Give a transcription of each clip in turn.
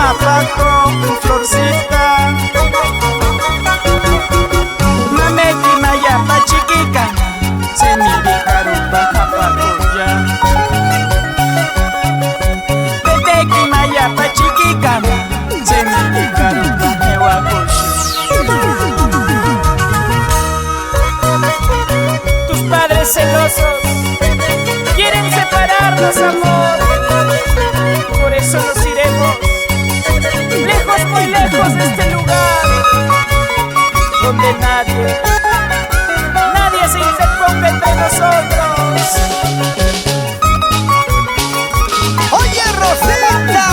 mapaco florcita. Mameki mayapa chiquica, se mi carupa japacoya. Peteki mayapa chiquica, se mi carupa jehuacoshi. Tus padres celosos quieren separarnos, amor. Por eso nos iremos lejos, muy lejos de este lugar, donde nadie se interponga entre nosotros. ¡Oye, Rosita!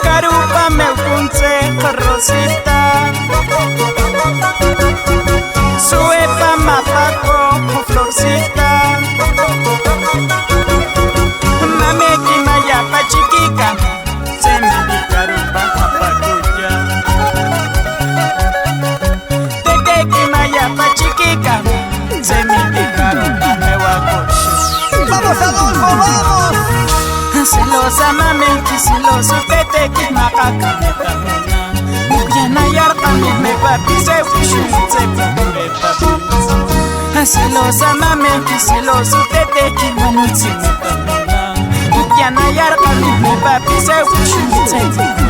Carupa me consejo, Rosita. Suepa mapaco, florcita. Mameki mayapa chiquica, se mi carupa japacuya. Teteki mayapa chiquica, se mi carupa jehuacoshi. ¡Vamos, Adolfo, vamos! Celosa mameki, celoso teteki macaca metamona. Muyana yarka me papi se ushunse kure papi. Celosa mameki, celoso teteki manutsi metamona. Muyana yarka me papi se ushunse kure.